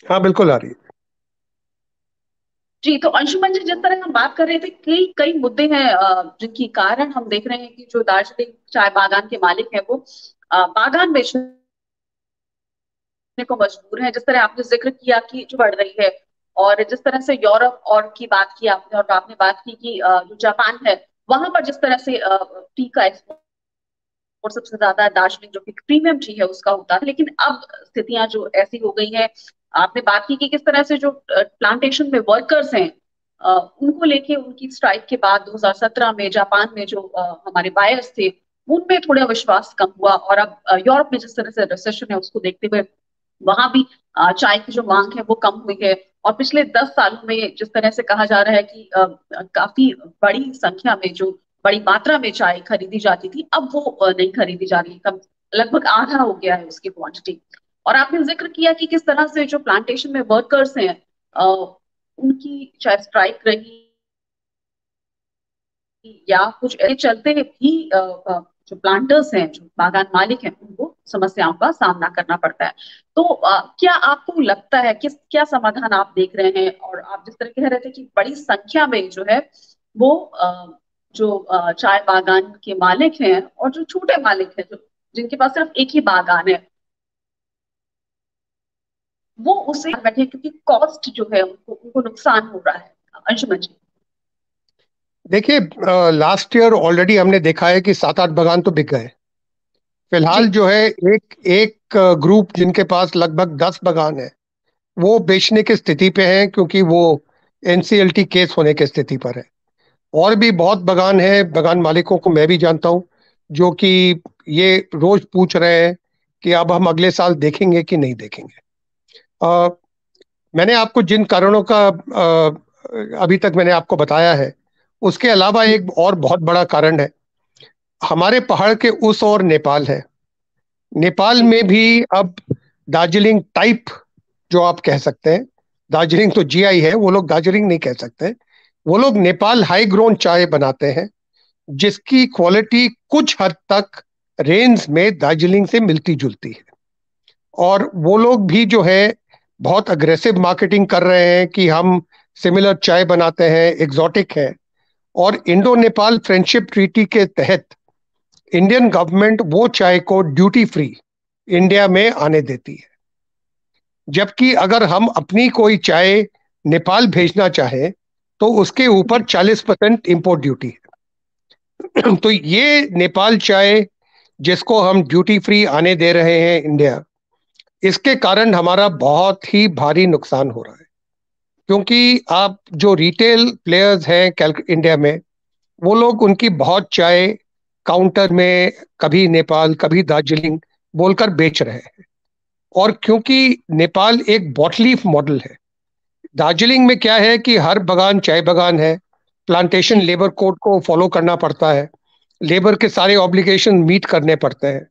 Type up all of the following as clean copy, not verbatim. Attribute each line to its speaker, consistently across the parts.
Speaker 1: हाँ बिल्कुल आ रही है।
Speaker 2: जी, तो अंशुमन जी, जिस तरह हम बात कर रहे थे, कई कई मुद्दे हैं जिनकी कारण हम देख रहे हैं कि जो दार्जिलिंग चाय बागान के मालिक हैं वो बागान बेचने को मजबूर है। जिस तरह आपने जिक्र किया कि जो बढ़ रही है, और जिस तरह से यूरोप और की बात की आपने, और आपने बात की कि जो जापान है, वहां पर जिस तरह से टी का एक्सपोर्ट सबसे ज्यादा दार्जिलिंग जो कि प्रीमियम टी है उसका होता है, लेकिन अब स्थितियां जो ऐसी हो गई है। आपने बात की कि किस तरह से जो प्लांटेशन में वर्कर्स हैं, उनको लेके उनकी स्ट्राइक के बाद 2017 में जापान में जो हमारे बायर्स थे, उनमें थोड़ा विश्वास कम हुआ। और अब यूरोप में जिस तरह से रिसेशन है उसको देखते हुए वहां भी चाय की जो मांग है वो कम हुई है। और पिछले 10 सालों में जिस तरह से कहा जा रहा है कि काफी बड़ी संख्या में, जो बड़ी मात्रा में चाय खरीदी जाती थी, अब वो नहीं खरीदी जा रही है। कम लगभग आधा हो गया है उसकी क्वांटिटी। और आपने जिक्र किया कि किस तरह से जो प्लांटेशन में वर्कर्स हैं, उनकी चाहे स्ट्राइक रही या कुछ ऐसे चलते भी जो प्लांटर्स हैं, जो बागान मालिक हैं, उनको समस्याओं का सामना करना पड़ता है। तो क्या आपको लगता है, किस क्या समाधान आप देख रहे हैं? और आप जिस तरह कह रहे थे कि बड़ी संख्या में जो है वो जो चाय बागान के मालिक हैं और जो छोटे मालिक हैं, जो जिनके पास सिर्फ एक ही बागान है, वो उसे बैठे क्योंकि कॉस्ट जो है उनको उनको नुकसान हो रहा है। अंशुमन जी।
Speaker 1: देखिए, लास्ट ईयर ऑलरेडी हमने देखा है कि 7-8 बागान तो बिक गए। फिलहाल
Speaker 2: जी।
Speaker 1: जो है एक एक ग्रुप जिनके पास लगभग 10 बागान है, वो बेचने की स्थिति पे हैं, क्योंकि वो एनसीएलटी केस होने की स्थिति पर है। और भी बहुत बागान है, बागान मालिकों को मैं भी जानता हूँ, जो कि ये रोज पूछ रहे हैं कि अब हम अगले साल देखेंगे कि नहीं देखेंगे। अ, मैंने आपको जिन कारणों का अभी तक मैंने आपको बताया है, उसके अलावा एक और बहुत बड़ा कारण है। हमारे पहाड़ के उस ओर नेपाल है। नेपाल
Speaker 2: जी।
Speaker 1: में भी अब दार्जिलिंग टाइप, जो आप कह सकते हैं, दार्जिलिंग तो जीआई है, वो लोग दार्जिलिंग नहीं कह सकते। वो लोग नेपाल हाई ग्रोन चाय बनाते हैं, जिसकी क्वालिटी कुछ हद तक रेंज में दार्जिलिंग से मिलती जुलती है। और वो लोग भी जो है बहुत अग्रेसिव मार्केटिंग कर रहे हैं कि हम सिमिलर चाय बनाते हैं, एग्जॉटिक है। और इंडो नेपाल फ्रेंडशिप ट्रीटी के तहत इंडियन गवर्नमेंट वो चाय को ड्यूटी फ्री इंडिया में आने देती है। जबकि अगर हम अपनी कोई चाय नेपाल भेजना चाहें, तो उसके ऊपर
Speaker 2: जी।
Speaker 1: 40% इंपोर्ट ड्यूटी है। तो ये नेपाल चाय, जिसको हम ड्यूटी फ्री आने दे रहे हैं इंडिया, इसके कारण हमारा बहुत ही भारी नुकसान हो रहा है। क्योंकि आप जो रिटेल प्लेयर्स हैं इंडिया में, वो लोग उनकी बहुत चाय काउंटर में कभी नेपाल कभी दार्जिलिंग बोलकर बेच रहे हैं। और क्योंकि नेपाल एक बॉटलीफ मॉडल है, दार्जिलिंग में क्या है कि हर बागान चाय बागान है, प्लांटेशन
Speaker 2: जी।
Speaker 1: लेबर कोड को फॉलो करना पड़ता है, लेबर के सारे ऑब्लिगेशन मीट करने पड़ते हैं।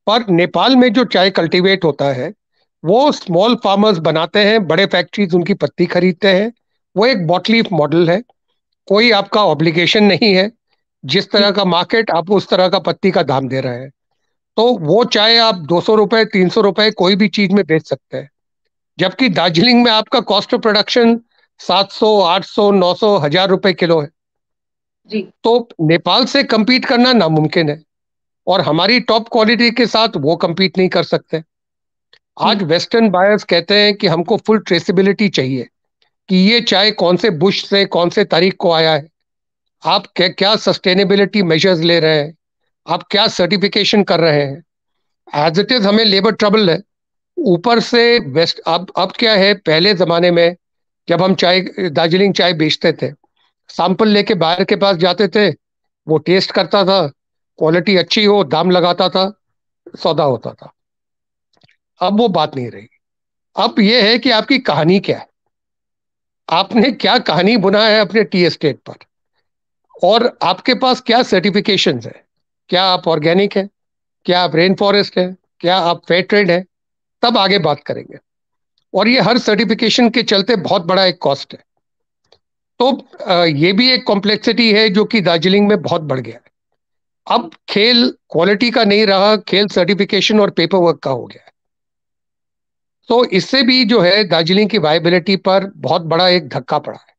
Speaker 1: पर नेपाल में जो चाय कल्टीवेट होता है, वो स्मॉल फार्मर्स बनाते हैं, बड़े फैक्ट्रीज उनकी पत्ती खरीदते हैं। वो एक बॉटलीफ मॉडल है, कोई आपका ऑब्लिगेशन नहीं है। जिस तरह
Speaker 2: जी।
Speaker 1: का मार्केट, आप उस तरह का पत्ती का दाम दे रहे हैं। तो वो चाहे आप 200 रुपए 300 रुपए कोई भी चीज में बेच सकते हैं। जबकि दार्जिलिंग में आपका कॉस्ट ऑफ प्रोडक्शन 700 800 900 1000 रुपए किलो है।
Speaker 2: जी।
Speaker 1: तो नेपाल से compete करना नामुमकिन है। और हमारी टॉप क्वालिटी के साथ वो compete नहीं कर सकते। आज
Speaker 2: जी।
Speaker 1: वेस्टर्न बायर्स कहते हैं कि हमको फुल ट्रेसेबिलिटी चाहिए, कि ये चाय कौन से बुश से कौन से तारीख को आया है, आप क्या क्या सस्टेनेबिलिटी मेजर्स ले रहे हैं, आप क्या सर्टिफिकेशन कर रहे हैं। एज इट इज हमें लेबर ट्रबल है, ऊपर से वेस्ट। अब क्या है, पहले जमाने में जब हम चाय, दार्जिलिंग चाय बेचते थे, सैंपल लेके बाहर के पास जाते थे, वो टेस्ट करता था, क्वालिटी अच्छी हो, दाम लगाता था, सौदा होता था। अब वो बात नहीं रही। अब ये है कि आपकी कहानी क्या है, आपने क्या कहानी बुना है अपने टी एस्टेट पर, और आपके पास क्या सर्टिफिकेशंस है। क्या आप ऑर्गेनिक है, क्या आप रेन फॉरेस्ट है, क्या आप फेयर ट्रेड है, तब आगे बात करेंगे। और ये हर सर्टिफिकेशन के चलते बहुत बड़ा एक कॉस्ट है। तो ये भी एक कॉम्प्लेक्सिटी है जो कि दार्जिलिंग में बहुत बढ़ गया है। अब खेल क्वालिटी का नहीं रहा, खेल सर्टिफिकेशन और पेपर वर्क का हो गया है। तो इससे भी जो है दार्जिलिंग की वायबिलिटी पर बहुत बड़ा एक धक्का पड़ा है।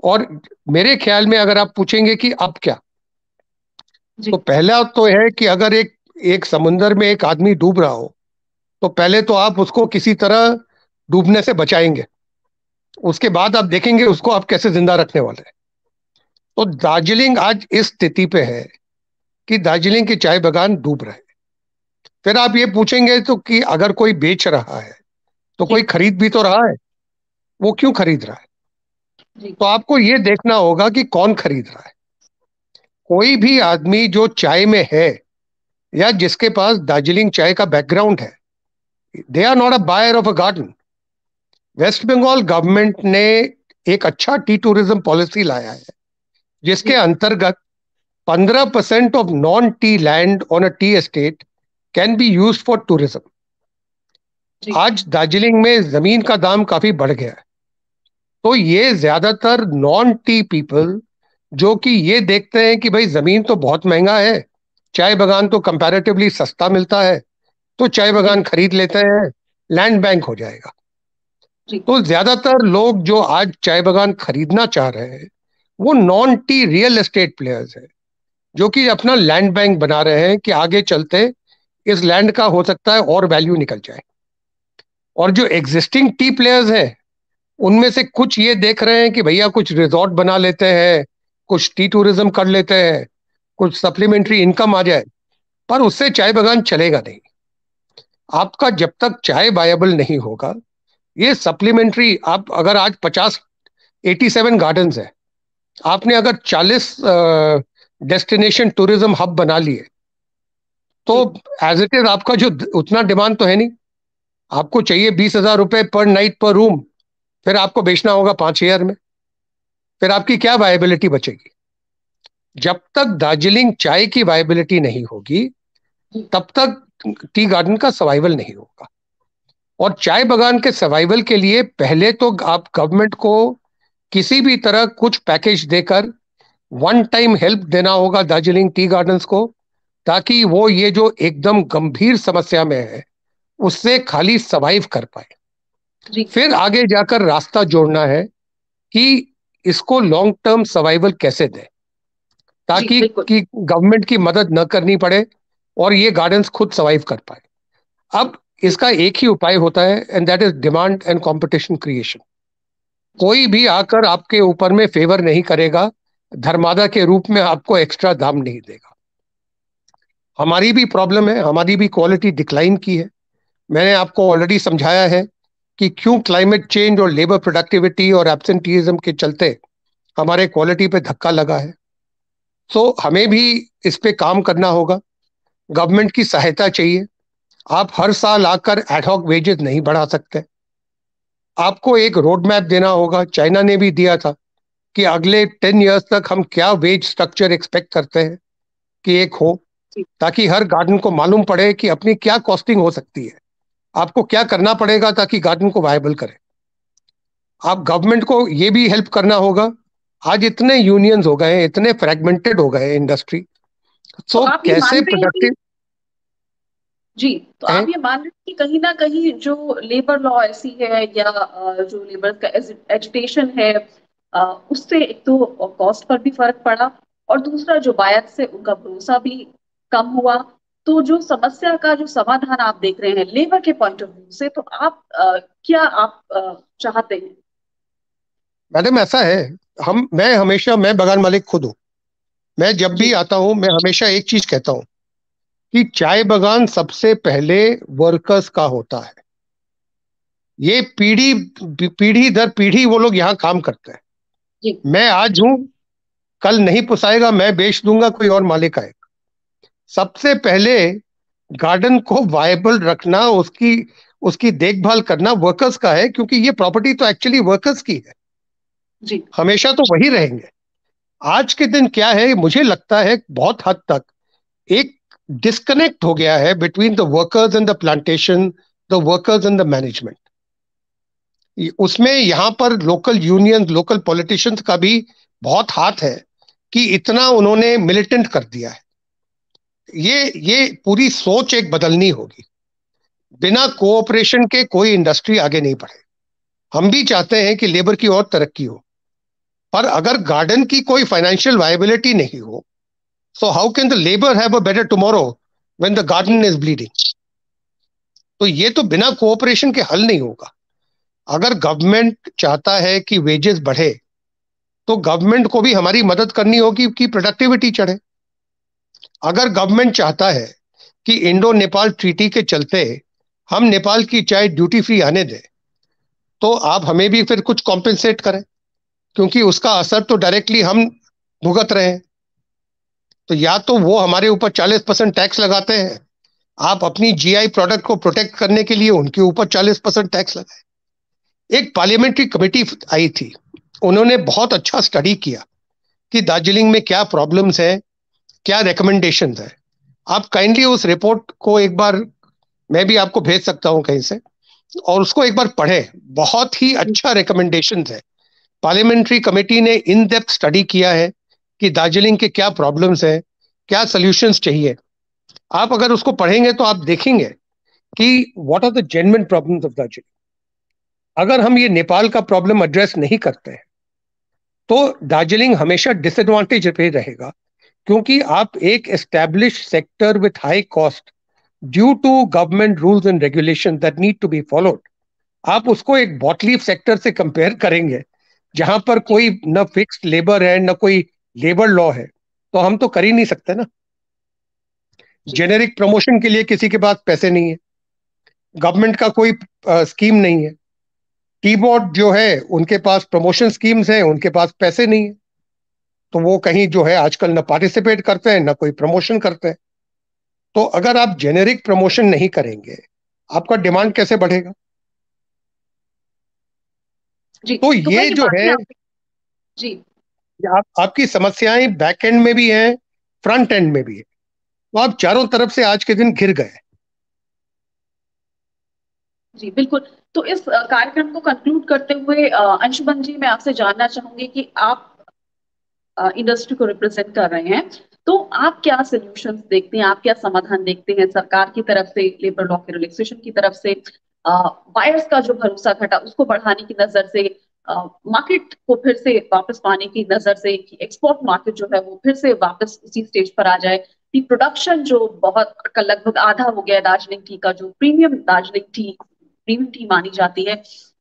Speaker 1: और मेरे ख्याल में अगर आप पूछेंगे कि अब क्या, तो
Speaker 2: जी
Speaker 1: पहला तो है कि अगर एक एक समुंदर में एक आदमी डूब रहा हो, तो पहले तो आप उसको किसी तरह डूबने से बचाएंगे, उसके बाद आप देखेंगे उसको आप कैसे जिंदा रखने वाले हैं। तो दार्जिलिंग आज इस स्थिति पे है कि दार्जिलिंग के चाय बागान डूब रहे हैं। फिर आप ये पूछेंगे तो कि अगर कोई बेच रहा है तो
Speaker 2: जी
Speaker 1: कोई खरीद भी तो रहा है, वो क्यों खरीद रहा है?
Speaker 2: जी
Speaker 1: तो आपको ये देखना होगा कि कौन खरीद रहा है। कोई भी आदमी जो चाय में है या जिसके पास दार्जिलिंग चाय का बैकग्राउंड है, they are not a buyer of a garden. West Bengal government ने एक अच्छा टी टूरिज्म पॉलिसी लाया है, जिसके
Speaker 2: जी
Speaker 1: अंतर्गत 15% of non tea land on a tea estate can be use for tourism.
Speaker 2: जी
Speaker 1: आज दार्जिलिंग में जमीन का दाम काफी बढ़ गया है, तो ये ज्यादातर नॉन टी पीपल जो कि ये देखते हैं कि भाई जमीन तो बहुत महंगा है, चाय बागान तो कंपैरेटिवली सस्ता मिलता है, तो चाय
Speaker 2: जी
Speaker 1: बागान खरीद लेते हैं, लैंड बैंक हो जाएगा।
Speaker 2: जी
Speaker 1: तो ज्यादातर लोग जो आज चाय बागान खरीदना चाह रहे हैं वो non T real estate players हैं, जो कि अपना लैंड बैंक बना रहे हैं कि आगे चलते इस लैंड का हो सकता है और वैल्यू निकल जाए। और जो एग्जिस्टिंग टी प्लेयर्स हैं उनमें से कुछ ये देख रहे हैं कि भैया कुछ रिजॉर्ट बना लेते हैं, कुछ टी टूरिज्म कर लेते हैं, कुछ सप्लीमेंट्री इनकम आ जाए, पर उससे चाय बागान चलेगा नहीं। आपका जब तक चाय वायबल नहीं होगा, ये सप्लीमेंट्री आप अगर आज 87 गार्डन्स है, आपने अगर 40 डेस्टिनेशन टूरिज्म हब बना लिए, तो
Speaker 2: जी
Speaker 1: एज इट इज आपका जो उतना डिमांड तो है नहीं। आपको चाहिए 20,000 रुपए पर नाइट पर रूम, फिर आपको बेचना होगा 5 ईयर में, फिर आपकी क्या वायबिलिटी बचेगी? जब तक दार्जिलिंग चाय की वायबिलिटी नहीं होगी,
Speaker 2: जी
Speaker 1: तब तक टी गार्डन का सर्वाइवल नहीं होगा। और चाय बागान के सर्वाइवल के लिए पहले तो आप गवर्नमेंट को किसी भी तरह कुछ पैकेज देकर वन टाइम हेल्प देना होगा दार्जिलिंग टी गार्डन्स को, ताकि वो ये जो एकदम गंभीर समस्या में है उससे खाली सर्वाइव कर पाए।
Speaker 2: जी
Speaker 1: फिर आगे जाकर रास्ता जोड़ना है कि इसको लॉन्ग टर्म सर्वाइवल कैसे दें,
Speaker 2: जी
Speaker 1: ताकि
Speaker 2: बिल्कुल
Speaker 1: कि गवर्नमेंट की मदद न करनी पड़े और ये गार्डन्स खुद सर्वाइव कर पाए। अब
Speaker 2: जी
Speaker 1: इसका एक ही उपाय होता है, and that is demand and competition creation.
Speaker 2: जी
Speaker 1: कोई भी आकर आपके ऊपर में फेवर नहीं करेगा, धर्मादा के रूप में आपको एक्स्ट्रा दाम नहीं देगा। हमारी भी प्रॉब्लम है, हमारी भी क्वालिटी डिक्लाइन की है। मैंने आपको ऑलरेडी समझाया है कि क्यों क्लाइमेट चेंज और लेबर प्रोडक्टिविटी और एब्सेंटीइज्म के चलते हमारे क्वालिटी पे धक्का लगा है। सो हमें भी इस पे काम करना होगा, गवर्नमेंट की सहायता चाहिए। आप हर साल आकर एडहॉक वेजेस नहीं बढ़ा सकते, आपको एक रोड मैप देना होगा। चाइना ने भी दिया था कि अगले 10 ईयर्स तक हम क्या वेज स्ट्रक्चर एक्सपेक्ट करते हैं कि एक हो,
Speaker 2: जी
Speaker 1: ताकि हर गार्डन को मालूम पड़े कि अपनी क्या कॉस्टिंग हो सकती है, आपको क्या करना पड़ेगा ताकि गार्डन को वायबल करे। आप गवर्नमेंट को ये भी हेल्प करना होगा। आज इतने यूनियंस हो गए, इतने फ्रेगमेंटेड हो गए इंडस्ट्री,
Speaker 2: तो
Speaker 1: सो
Speaker 2: आप ये मान
Speaker 1: कैसे
Speaker 2: रहे हैं कि
Speaker 1: प्रोडक्टिव
Speaker 2: जी तो
Speaker 1: है।
Speaker 2: आप ये मान रहे हैं कि कहीं ना कहीं जो लेबर लॉ ऐसी है या जो लेबर का एजुटेशन है, उससे एक तो कॉस्ट पर भी फर्क पड़ा, और दूसरा जो बायर से उनका भरोसा भी कम हुआ। तो जो समस्या का जो समाधान आप देख रहे हैं लेबर के पॉइंट ऑफ व्यू से, तो आप क्या आप चाहते हैं?
Speaker 1: मैडम ऐसा है, मैं बगान मालिक खुद हूँ। मैं जब भी
Speaker 2: जी
Speaker 1: आता हूँ मैं हमेशा एक चीज कहता हूँ कि चाय बागान सबसे पहले वर्कर्स का होता है। ये पीढ़ी पीढ़ी दर पीढ़ी वो लोग यहाँ काम करते हैं।
Speaker 2: जी
Speaker 1: मैं आज हूँ, कल नहीं पुसाएगा, मैं बेच दूंगा, कोई और मालिक आएगा। सबसे पहले गार्डन को वायबल रखना, उसकी उसकी देखभाल करना वर्कर्स का है, क्योंकि ये प्रॉपर्टी तो एक्चुअली वर्कर्स की है,
Speaker 2: जी
Speaker 1: हमेशा तो वही रहेंगे। आज के दिन क्या है, मुझे लगता है बहुत हद तक एक डिस्कनेक्ट हो गया है between the workers and the plantation, the workers and the management. उसमें यहाँ पर लोकल यूनियन, लोकल पॉलिटिशियंस का भी बहुत हाथ है कि इतना उन्होंने मिलिटेंट कर दिया है। ये पूरी सोच एक बदलनी होगी। बिना कोऑपरेशन के कोई इंडस्ट्री आगे नहीं बढ़े। हम भी चाहते हैं कि लेबर की और तरक्की हो, पर अगर गार्डन की कोई फाइनेंशियल वायबिलिटी नहीं हो, so how can the labour have a better tomorrow when the
Speaker 2: tea
Speaker 1: garden is bleeding? तो ये तो बिना कोऑपरेशन के हल नहीं होगा। अगर गवर्नमेंट चाहता है कि वेजेस बढ़े, तो गवर्नमेंट को भी हमारी मदद करनी होगी कि प्रोडक्टिविटी चढ़े। अगर गवर्नमेंट चाहता है कि इंडो नेपाल ट्रीटी के चलते हम नेपाल की चाय ड्यूटी फ्री आने दें, तो आप हमें भी फिर कुछ कॉम्पेंसेट करें, क्योंकि उसका असर तो डायरेक्टली हम भुगत रहे हैं। तो या तो वो हमारे ऊपर 40% टैक्स लगाते हैं, आप अपनी जीआई प्रोडक्ट को प्रोटेक्ट करने के लिए उनके ऊपर 40% टैक्स लगाए। एक पार्लियामेंट्री कमेटी आई थी, उन्होंने बहुत अच्छा स्टडी किया कि दार्जिलिंग में क्या प्रॉब्लम्स हैं, क्या रिकमेंडेशंस है। आप काइंडली उस रिपोर्ट को एक बार, मैं भी आपको भेज सकता हूं कहीं से, और उसको एक बार पढ़ें। बहुत ही अच्छा रिकमेंडेशंस है। पार्लियामेंट्री कमेटी ने इन डेप्थ स्टडी किया है कि दार्जिलिंग के क्या प्रॉब्लम्स हैं, क्या सॉल्यूशंस चाहिए। आप अगर उसको पढ़ेंगे तो आप देखेंगे कि what are the genuine problems of Darjeeling. अगर हम ये नेपाल का प्रॉब्लम एड्रेस नहीं करते हैं, तो दार्जिलिंग हमेशा डिसएडवांटेज पे रहेगा, क्योंकि आप एक establish sector with high cost due to government rules and regulation that need to be followed, आप उसको एक बॉटलीफ सेक्टर से कंपेयर करेंगे जहां पर
Speaker 2: जी
Speaker 1: कोई न फिक्स्ड लेबर है न कोई लेबर लॉ है, तो हम तो कर ही नहीं सकते ना।
Speaker 2: जी
Speaker 1: जेनेरिक प्रमोशन के लिए किसी के पास पैसे नहीं है, गवर्नमेंट का कोई स्कीम नहीं है। कीबोर्ड जो है उनके पास प्रमोशन स्कीम्स हैं, उनके पास पैसे नहीं है, तो वो कहीं जो है आजकल ना पार्टिसिपेट करते हैं ना कोई प्रमोशन करते हैं। तो अगर आप जेनेरिक प्रमोशन नहीं करेंगे, आपका डिमांड कैसे बढ़ेगा?
Speaker 2: जी।
Speaker 1: तो
Speaker 2: तो
Speaker 1: ये
Speaker 2: कई
Speaker 1: जो है,
Speaker 2: बातें आपने जी
Speaker 1: आपकी समस्याएं बैक एंड में भी हैं, फ्रंट एंड में भी है। तो आप चारों तरफ से आज के दिन घिर गए।
Speaker 2: जी बिल्कुल। तो इस कार्यक्रम को कंक्लूड करते हुए अंशुमन जी, मैं आपसे जानना चाहूंगी कि आप इंडस्ट्री को रिप्रेजेंट कर रहे हैं, तो आप क्या सोल्यूशंस देखते हैं, आप क्या समाधान देखते हैं सरकार की तरफ से, लेबर लॉ के रिलैक्सेशन की तरफ से, बायर्स का जो भरोसा घटा उसको बढ़ाने की नजर से, मार्केट को फिर से वापस पाने की नजर से कि एक्सपोर्ट मार्केट जो है वो फिर से वापस उसी स्टेज पर आ जाए, टी प्रोडक्शन जो बहुत लगभग आधा हो गया है दार्जिलिंग टी का, जो premium Darjeeling tea premium T मानी जाती है,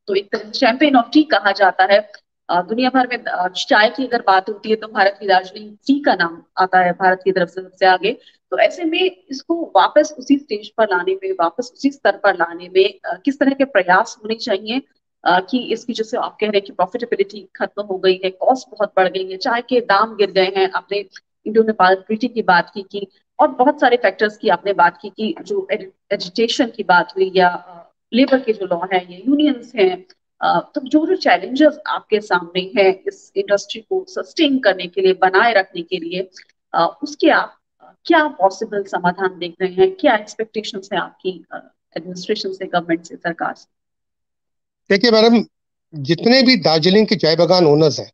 Speaker 2: तो एक तरह चैंपियन ऑफ टी कहा जाता है। दुनिया भर में चाय की अगर बात होती है तो भारत की दार्जिलिंग टी का नाम आता है भारत की तरफ से सबसे आगे। तो ऐसे में इसको वापस उसी स्टेज पर लाने में, वापस उसी स्तर पर लाने में किस तरह के प्रयास होने चाहिए कि इसकी, जैसे आप कह रहे हैं कि प्रॉफिटेबिलिटी खत्म हो गई है, कॉस्ट बहुत बढ़ गई है, चाय के दाम गिर गए हैं, आपने इंडो नेपाल ट्रीटी की बात की और बहुत सारे फैक्टर्स की आपने बात की जो एजुटेशन की बात हुई या लेबर के जो लॉ है या यूनियंस हैं, तो जो जो चैलेंजेस आपके सामने हैं इस इंडस्ट्री को सस्टेन करने के लिए, बनाए रखने के लिए, उसके आप क्या पॉसिबल समाधान देख रहे हैं, क्या एक्सपेक्टेशंस है आपकी एडमिनिस्ट्रेशन से, गवर्नमेंट से, सरकार से?
Speaker 1: देखिए मैडम, जितने भी दार्जिलिंग के चाय बागान ओनर्स हैं,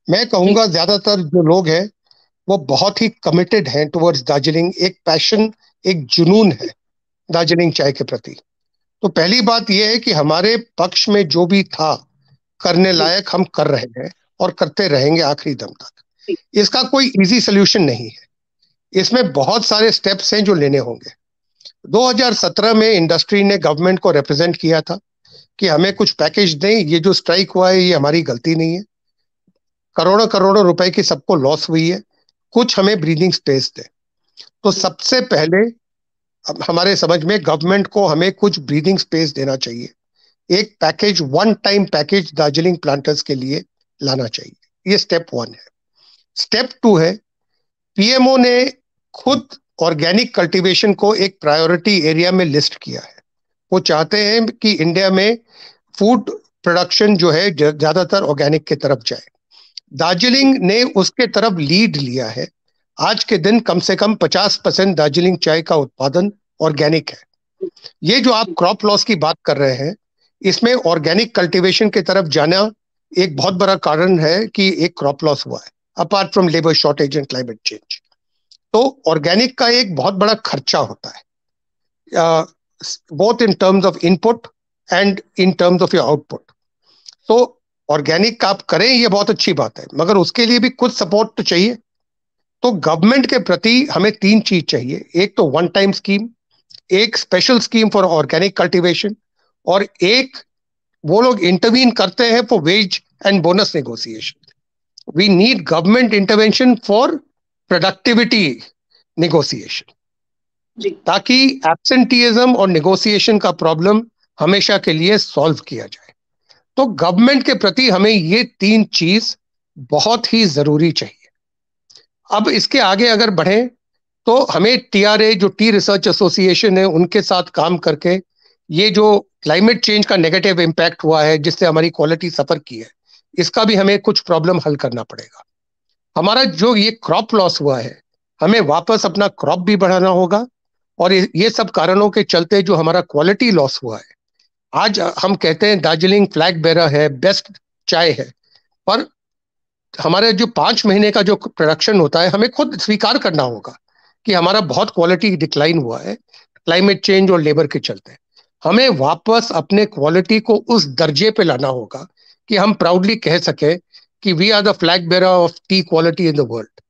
Speaker 1: मैं
Speaker 2: जी
Speaker 1: कहूंगा ज्यादातर जो लोग हैं वो बहुत ही कमिटेड हैं टुवर्ड्स दार्जिलिंग। एक पैशन, एक जुनून है दार्जिलिंग चाय के प्रति। तो पहली बात यह है कि हमारे पक्ष में जो भी था करने
Speaker 2: जी
Speaker 1: लायक हम कर रहे हैं और करते रहेंगे आखिरी दम तक।
Speaker 2: जी
Speaker 1: इसका कोई इजी सोल्यूशन नहीं है, इसमें बहुत सारे स्टेप्स हैं जो लेने होंगे। 2017 में इंडस्ट्री ने गवर्नमेंट को रिप्रेजेंट किया था कि हमें कुछ पैकेज दें, ये जो स्ट्राइक हुआ है ये हमारी गलती नहीं है, करोड़ों करोड़ों रुपए की सबको लॉस हुई है, कुछ हमें ब्रीदिंग स्पेस दें। तो
Speaker 2: जी
Speaker 1: सबसे पहले अब हमारे समझ में गवर्नमेंट को हमें कुछ ब्रीदिंग स्पेस देना चाहिए। एक package, one time package Darjeeling planters के लिए लाना चाहिए। ये स्टेप वन है। स्टेप टू है, पीएमओ ने खुद ऑर्गेनिक कल्टीवेशन को एक प्रायोरिटी एरिया में लिस्ट किया है। वो चाहते हैं कि इंडिया में फूड प्रोडक्शन जो है ज्यादातर ऑर्गेनिक की तरफ जाए।
Speaker 2: जी
Speaker 1: दार्जिलिंग ने उसके तरफ लीड लिया है। आज के दिन कम से कम 50% दार्जिलिंग चाय का उत्पादन ऑर्गेनिक है। ये जो आप
Speaker 2: जी
Speaker 1: क्रॉप लॉस की बात कर रहे हैं, इसमें ऑर्गेनिक कल्टीवेशन की तरफ जाना एक बहुत बड़ा कारण है कि एक क्रॉप लॉस हुआ है, apart from labour shortage and climate change. तो ऑर्गेनिक का एक बहुत बड़ा खर्चा होता है। both in terms of input and in terms of your output. तो ऑर्गेनिक आप करें ये बहुत अच्छी बात है, मगर उसके लिए भी कुछ सपोर्ट तो चाहिए। तो गवर्नमेंट के प्रति हमें 3 चीज चाहिए। एक तो वन टाइम स्कीम, एक special scheme for organic cultivation, और एक वो लोग इंटरवीन करते हैं for wage and bonus negotiation. We need government intervention for productivity negotiation, ताकि एब्सेंटीइज्म और नेगोशिएशन का प्रॉब्लम हमेशा के लिए सॉल्व किया जाए। तो गवर्नमेंट के प्रति हमें ये 3 चीज बहुत ही जरूरी चाहिए। अब इसके आगे अगर बढ़े तो हमें टीआरए, जो टी रिसर्च एसोसिएशन है, उनके साथ काम करके ये जो क्लाइमेट चेंज का नेगेटिव इम्पैक्ट हुआ है जिससे हमारी क्वालिटी सफर की है, इसका भी हमें कुछ प्रॉब्लम हल करना पड़ेगा। हमारा जो ये क्रॉप लॉस हुआ है, हमें वापस अपना क्रॉप भी बढ़ाना होगा, और ये सब कारणों के चलते जो हमारा क्वालिटी लॉस हुआ है, आज हम कहते हैं दार्जिलिंग फ्लैग बेरर है, बेस्ट चाय है, पर हमारे जो 5 महीने का जो प्रोडक्शन होता है, हमें खुद स्वीकार करना होगा कि हमारा बहुत क्वालिटी डिक्लाइन हुआ है क्लाइमेट चेंज और लेबर के चलते। हमें वापस अपने क्वालिटी को उस दर्जे पे लाना होगा कि हम प्राउडली कह सके कि we are the flag bearer of tea quality in the world.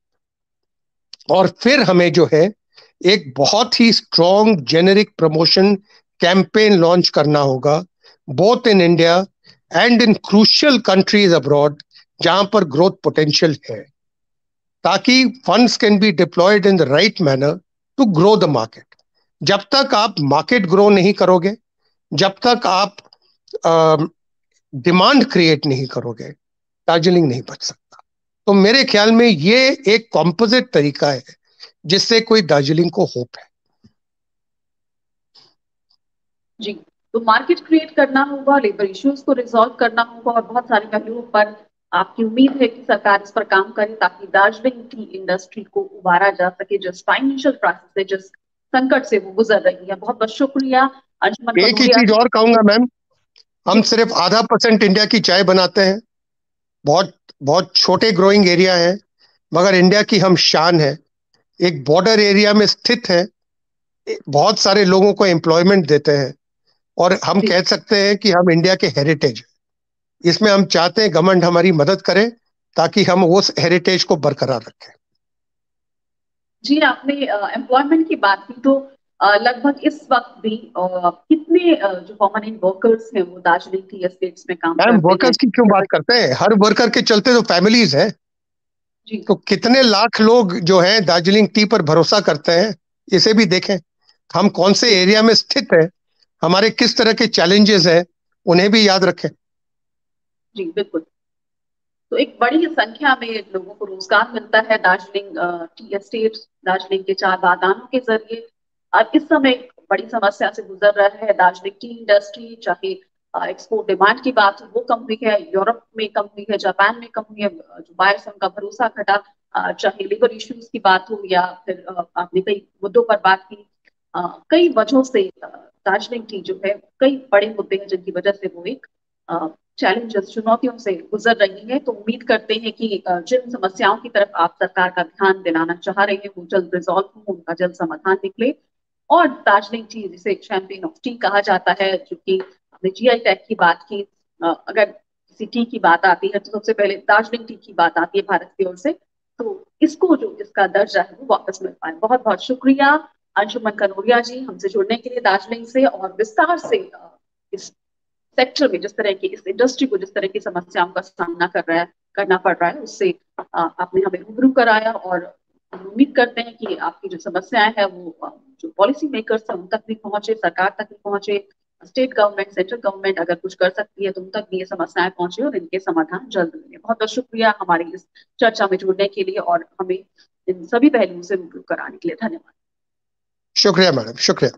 Speaker 1: और फिर हमें जो है एक बहुत ही strong generic promotion campaign launch करना होगा, both in India and in crucial countries abroad जहां पर ग्रोथ पोटेंशियल है, ताकि funds can be deployed in the right manner to grow the market. जब तक आप मार्केट ग्रो नहीं करोगे, जब तक आप डिमांड क्रिएट नहीं करोगे, दार्जिलिंग नहीं बच सकता। तो मेरे ख्याल में ये एक कॉम्पोजिट तरीका है जिससे कोई दार्जिलिंग को होप है।
Speaker 2: जी, तो मार्केट क्रिएट करना होगा, लेबर इश्यूज को रिजॉल्व करना होगा, और बहुत सारे पहलुओं पर आपकी उम्मीद है कि सरकार इस पर काम करे ताकि दार्जिलिंग टी इंडस्ट्री को उबारा जा सके जिस फाइनेंशियल क्राइसिस से, जिस संकट से वो गुजर रही है। बहुत बहुत शुक्रिया अंजुमन
Speaker 1: एक ही
Speaker 2: कनौरिया
Speaker 1: चीज
Speaker 2: जी।
Speaker 1: और कहूंगा मैम, हम
Speaker 2: जी
Speaker 1: सिर्फ आधा % इंडिया की चाय बनाते हैं, बहुत बहुत छोटे ग्रोइंग एरिया है, मगर इंडिया की हम शान है। एक बॉर्डर एरिया में स्थित है, बहुत सारे लोगों को एम्प्लॉयमेंट देते हैं, और हम
Speaker 2: जी
Speaker 1: कह सकते हैं कि हम इंडिया के हेरिटेज। इसमें हम चाहते हैं गवर्नमेंट हमारी मदद करे ताकि हम उस हेरिटेज को बरकरार रखें।
Speaker 2: जी, आपने एम्प्लॉयमेंट की बात की, तो लगभग इस वक्त भी कितने जो परमानेंट वर्कर्स हैं वो दार्जिलिंग टी एस्टेट्स में काम
Speaker 1: मैम
Speaker 2: करते हैं?
Speaker 1: वर्कर्स की क्यों बात करते हैं, हर वर्कर के चलते तो फैमिलीज है।
Speaker 2: जी
Speaker 1: तो कितने लाख लोग जो हैं दार्जिलिंग टी पर भरोसा करते हैं, इसे भी देखें। हम कौन से
Speaker 2: जी
Speaker 1: एरिया में स्थित है, हमारे किस तरह के चैलेंजेस हैं, उन्हें भी याद रखें।
Speaker 2: जी बिल्कुल। तो एक बड़ी संख्या में लोगों को रोजगार मिलता है दार्जिलिंग टी एस्टेट, दार्जिलिंग के चाय बागानों के जरिए। अब इस समय एक बड़ी समस्या से गुजर रहा है दार्जिलिंग टी इंडस्ट्री, चाहे एक्सपोर्ट डिमांड की बात हो वो कम हुई है, यूरोप में कम हुई है, जापान में कम हुई है, जो बायर्स उनका भरोसा घटा, चाहे लेबर इश्यूज की बात हो या फिर आपने कई मुद्दों पर बात की। कई वजहों से दार्जिलिंग टी जो है, कई बड़े मुद्दे हैं जिनकी वजह से वो एक चैलेंजेस, चुनौतियों से गुजर रही है। तो उम्मीद करते हैं कि जिन समस्याओं की तरफ आप सरकार का ध्यान दिलाना चाह रहे हैं वो जल्द रिजॉल्व हो, उनका जल्द समाधान निकले, और दार्जिलिंग टी, जिसे चैंपियन ऑफ टी कहा जाता है, जो कि हमने जीआई टैग की बात की, अगर किसी टी की बात आती है तो सबसे पहले दार्जिलिंग टी की बात आती है भारत की ओर से। तो इसको जो इसका दर्जा है वो वापस मिल पाए। बहुत बहुत शुक्रिया अंशुमन कनौरिया जी हमसे जुड़ने के लिए दार्जिलिंग से, और विस्तार से इस सेक्टर में जिस तरह की, इस इंडस्ट्री को जिस तरह की समस्याओं का सामना करना पड़ रहा है उससे आपने हमें रूबरू कराया। और हम उम्मीद करते हैं कि आपकी जो समस्याएं हैं वो जो पॉलिसी मेकर्स हैं उन तक भी पहुंचे, सरकार तक भी पहुंचे, स्टेट गवर्नमेंट, सेंट्रल गवर्नमेंट अगर कुछ कर सकती है तो उन तक भी ये समस्याएं पहुंचे और इनके समाधान जल्द मिले। बहुत बहुत शुक्रिया हमारी इस चर्चा में जुड़ने के लिए और हमें इन सभी पहलुओं से रूबरू कराने के लिए। धन्यवाद।
Speaker 1: शुक्रिया मैडम, शुक्रिया।